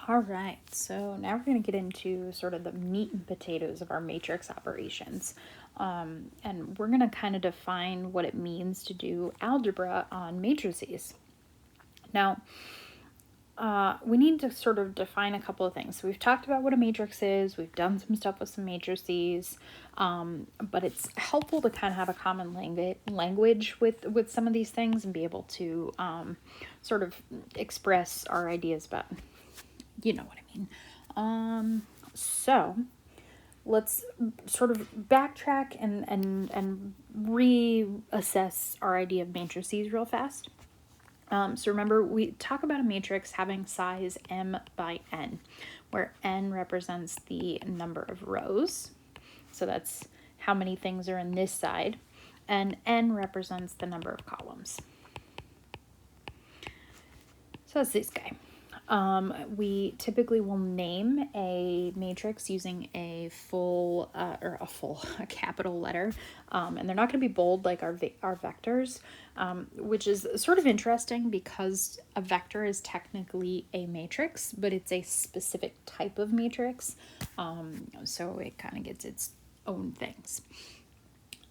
All right, so now we're going to get into sort of the meat and potatoes of our matrix operations. And we're going to kind of define what it means to do algebra on matrices. Now, we need to sort of define a couple of things. So we've talked about what a matrix is. We've done some stuff with some matrices, but it's helpful to kind of have a common language with some of these things and be able to sort of express our ideas about, you know what I mean. So let's sort of backtrack and reassess our idea of matrices real fast. So remember, we talk about a matrix having size m by n, where n represents the number of rows. So that's how many things are in this side. And n represents the number of columns. So that's this guy. We typically will name a matrix using a a capital letter, and they're not going to be bold like our vectors, which is sort of interesting because a vector is technically a matrix, but it's a specific type of matrix, so it kind of gets its own things.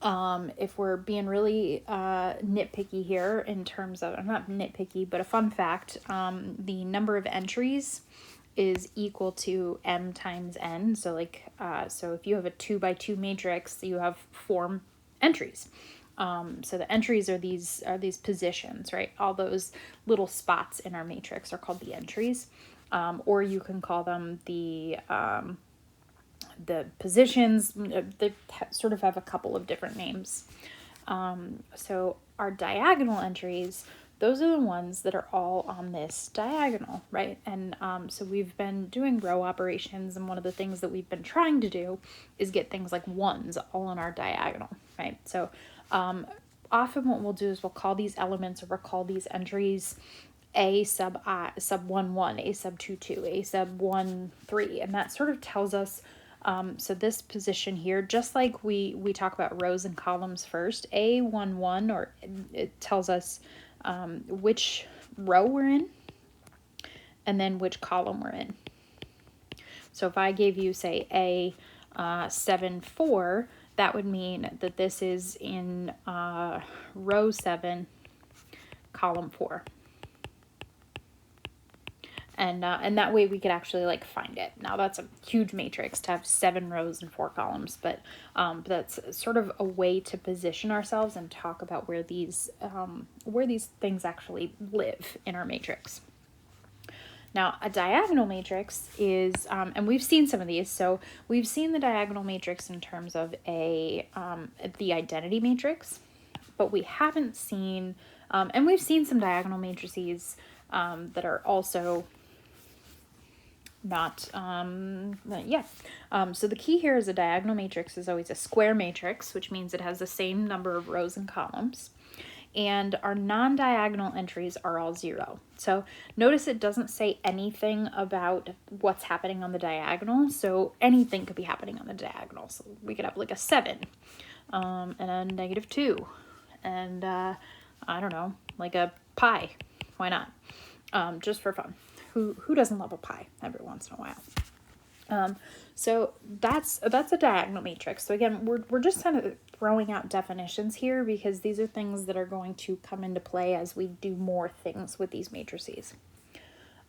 If we're being really nitpicky here in terms of, I'm not nitpicky, but a fun fact, the number of entries is equal to m times n. So so if you have a 2 by 2 matrix, you have 4 entries. So the entries are these positions, right? All those little spots in our matrix are called the entries, or you can call them the positions. They sort of have a couple of different names. So our diagonal entries, those are the ones that are all on this diagonal, right? And so we've been doing row operations, and one of the things that we've been trying to do is get things like ones all on our diagonal, right? So often what we'll do is we'll call these elements, or we'll call these entries a sub 1 1, a sub 2 2, a sub 1 3, and that sort of tells us. So this position here, just like we talk about rows and columns first, A11, or it tells us which row we're in and then which column we're in. So if I gave you, say, A7 4, that would mean that this is in row 7, column 4. And that way we could actually like find it. Now that's a huge matrix to have 7 rows and 4 columns, but that's sort of a way to position ourselves and talk about where these things actually live in our matrix. Now a diagonal matrix is, and we've seen some of these. So we've seen the diagonal matrix in terms of the identity matrix, but we haven't seen, and we've seen some diagonal matrices that are also not, so the key here is a diagonal matrix is always a square matrix, which means it has the same number of rows and columns, and our non-diagonal entries are all 0. So notice it doesn't say anything about what's happening on the diagonal, so anything could be happening on the diagonal. So we could have like a 7, and a -2, and I don't know, like a pi. Why not? Just for fun. Who doesn't love a pie every once in a while? So that's a diagonal matrix. So again, we're just kind of throwing out definitions here because these are things that are going to come into play as we do more things with these matrices.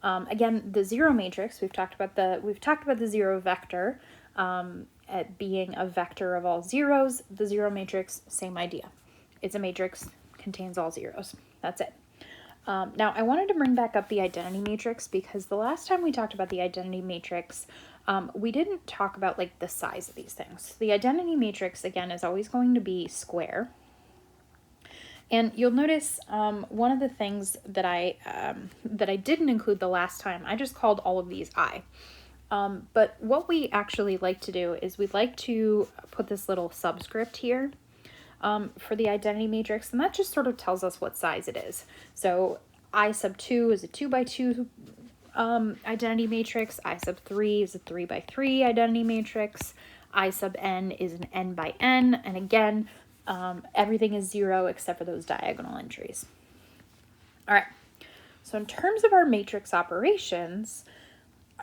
Again, the 0 matrix, we've talked about the 0 vector at being a vector of all zeros. The 0 matrix, same idea. It's a matrix, contains all zeros. That's it. Now, I wanted to bring back up the identity matrix because the last time we talked about the identity matrix, we didn't talk about like the size of these things. The identity matrix, again, is always going to be square. And you'll notice one of the things that I didn't include the last time, I just called all of these I. But what we actually like to do is we'd like to put this little subscript here for the identity matrix, and that just sort of tells us what size it is. So I sub 2 is a 2 by 2 identity matrix. I sub 3 is a 3 by 3 identity matrix. I sub n is an n by n, and again, everything is 0 except for those diagonal entries. All right, so in terms of our matrix operations,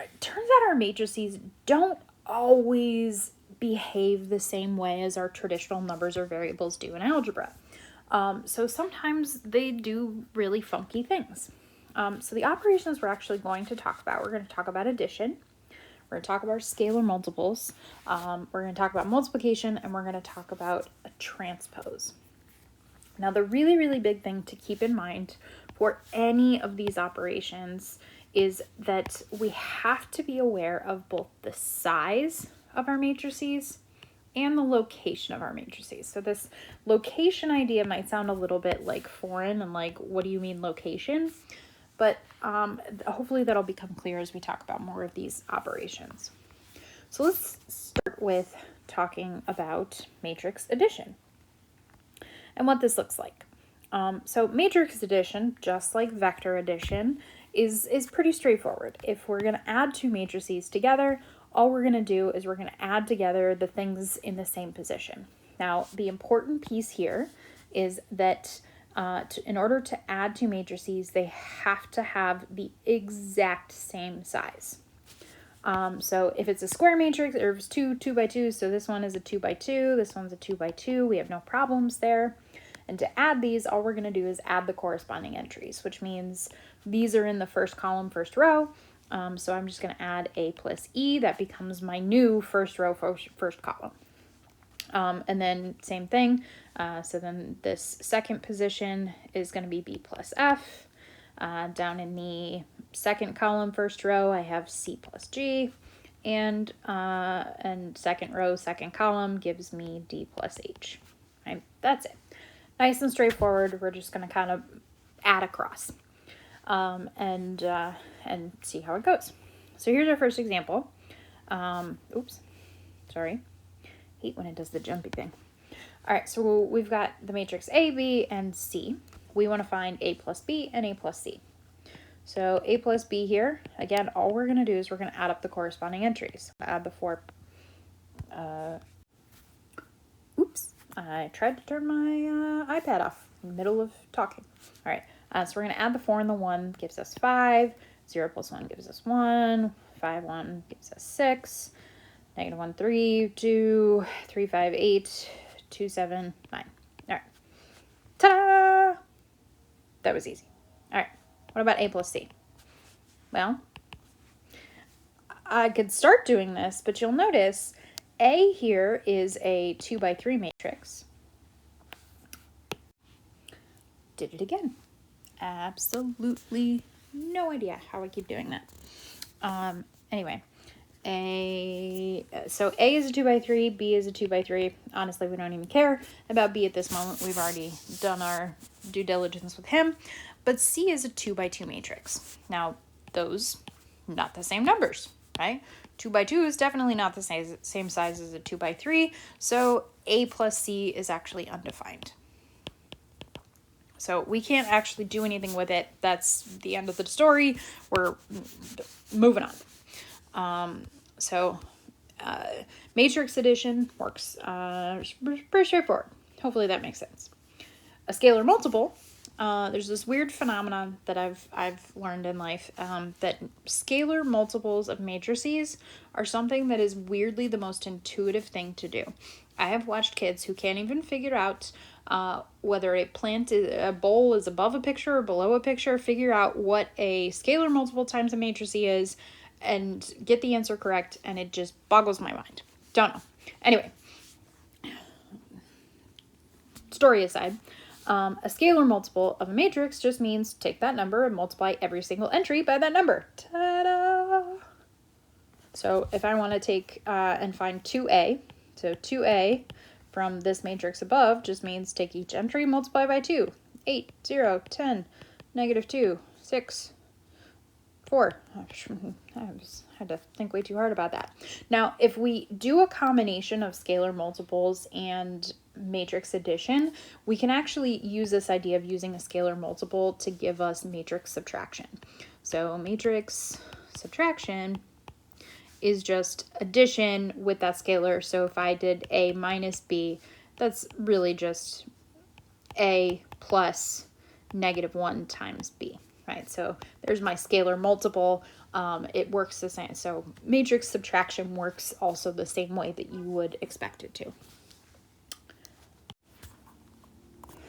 it turns out our matrices don't always behave the same way as our traditional numbers or variables do in algebra. So sometimes they do really funky things. So the operations we're actually going to talk about, we're going to talk about addition, we're going to talk about scalar multiples, we're going to talk about multiplication, and we're going to talk about a transpose. Now the really, really big thing to keep in mind for any of these operations is that we have to be aware of both the size of our matrices and the location of our matrices. So this location idea might sound a little bit like foreign and like, what do you mean location? But hopefully that'll become clear as we talk about more of these operations. So let's start with talking about matrix addition and what this looks like. So matrix addition, just like vector addition, is pretty straightforward. If we're going to add two matrices together, all we're going to do is we're going to add together the things in the same position. Now, the important piece here is that in order to add two matrices, they have to have the exact same size. So if it's a square matrix, or if it's two by two, so this one is a 2 by 2, this one's a 2 by 2, we have no problems there. And to add these, all we're going to do is add the corresponding entries, which means these are in the first column, first row. So I'm just going to add A plus E. That becomes my new first row, first column. And then same thing. So then this second position is going to be B plus F. Down in the second column, first row, I have C plus G. And second row, second column gives me D plus H. Right? That's it. Nice and straightforward. We're just going to kind of add across and see how it goes. So here's our first example. Oops, sorry. Hate when it does the jumpy thing. All right, so we've got the matrix A, B, and C. We want to find A plus B and A plus C. So A plus B here, again, all we're going to do is we're going to add up the corresponding entries. Add the four. Oops. I tried to turn my iPad off in the middle of talking. All right, so we're going to add the 4 and the 1, gives us 5. 0 plus 1 gives us 1. 5, 1 gives us 6. Negative 1, 3, 2, 3, 5, 8, 2, 7, 9. All right. Ta-da! That was easy. All right, what about A plus C? Well, I could start doing this, but you'll notice A here is a 2 by 3 matrix. Did it again. Absolutely no idea how I keep doing that. Anyway, so A is a 2 by 3, B is a 2 by 3. Honestly, we don't even care about B at this moment. We've already done our due diligence with him. But C is a 2 by 2 matrix. Now, those, not the same numbers, right? 2 by 2 is definitely not the same size as a 2 by 3, so A plus C is actually undefined. So we can't actually do anything with it. That's the end of the story. We're moving on. Matrix addition works pretty straightforward. Hopefully that makes sense. A scalar multiple, there's this weird phenomenon that I've learned in life, that scalar multiples of matrices are something that is weirdly the most intuitive thing to do. I have watched kids who can't even figure out whether a bowl is above a picture or below a picture, figure out what a scalar multiple times a matrice is, and get the answer correct, and it just boggles my mind. Don't know. Anyway, story aside, a scalar multiple of a matrix just means take that number and multiply every single entry by that number. Ta-da! So if I want to take and find 2a, so 2a from this matrix above just means take each entry, multiply by 2. 8, 0, 10, negative 2, 6, 4. I had to think way too hard about that. Now, if we do a combination of scalar multiples and matrix addition, we can actually use this idea of using a scalar multiple to give us matrix subtraction. So matrix subtraction is just addition with that scalar. So if I did A minus B, that's really just A plus negative 1 times B. right? So there's my scalar multiple. It works the same. So matrix subtraction works also the same way that you would expect it to.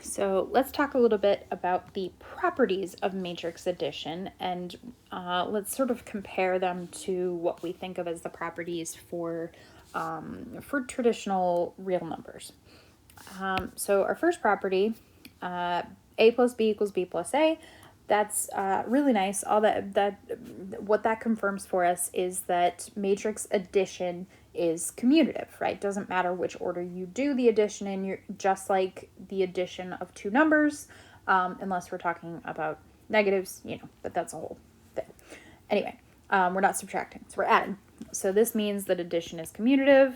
So let's talk a little bit about the properties of matrix addition, and let's sort of compare them to what we think of as the properties for traditional real numbers. So our first property, a plus b equals b plus a, that's really nice. All what that confirms for us is that matrix addition is commutative, right? Doesn't matter which order you do the addition in. You're just like the addition of two numbers, unless we're talking about negatives, but that's a whole thing. Anyway, we're not subtracting, so we're adding. So this means that addition is commutative.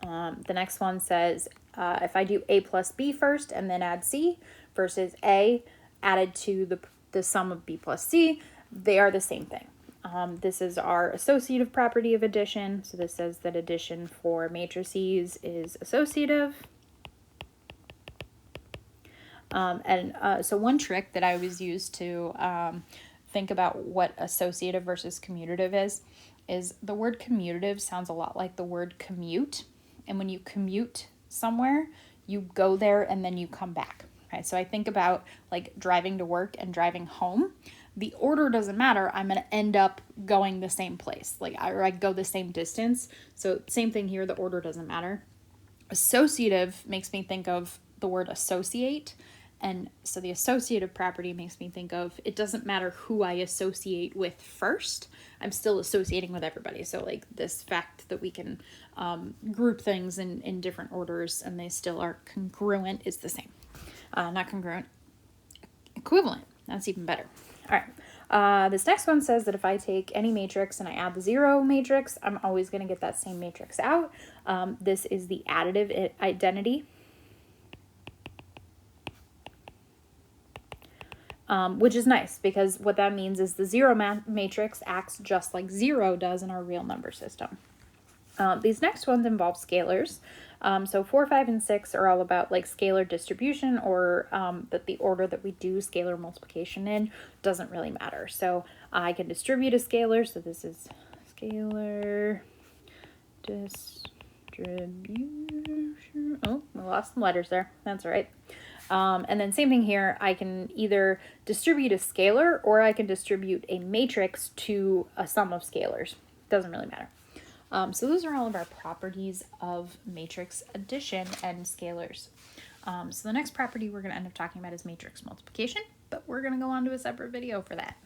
The next one says, if I do a plus b first and then add c versus a added to the sum of b plus c, they are the same thing. This is our associative property of addition. So this says that addition for matrices is associative. So one trick that I always use to think about what associative versus commutative is the word commutative sounds a lot like the word commute. And when you commute somewhere, you go there and then you come back. Right? So I think about like driving to work and driving home. The order doesn't matter. I'm going to end up going the same place. I go the same distance. So same thing here. The order doesn't matter. Associative makes me think of the word associate. And so the associative property makes me think of, it doesn't matter who I associate with first, I'm still associating with everybody. So like this fact that we can group things in different orders and they still are congruent is the same. Not congruent, equivalent. That's even better. All right. This next one says that if I take any matrix and I add the zero matrix, I'm always going to get that same matrix out. This is the additive identity. Which is nice because what that means is the zero matrix acts just like 0 does in our real number system. These next ones involve scalars. So 4, 5, and 6 are all about like scalar distribution, or that the order that we do scalar multiplication in doesn't really matter. So I can distribute a scalar. So this is scalar distribution. Oh, I lost some letters there. That's all right. And then same thing here, I can either distribute a scalar or I can distribute a matrix to a sum of scalars. Doesn't really matter. So those are all of our properties of matrix addition and scalars. So the next property we're going to end up talking about is matrix multiplication, but we're going to go on to a separate video for that.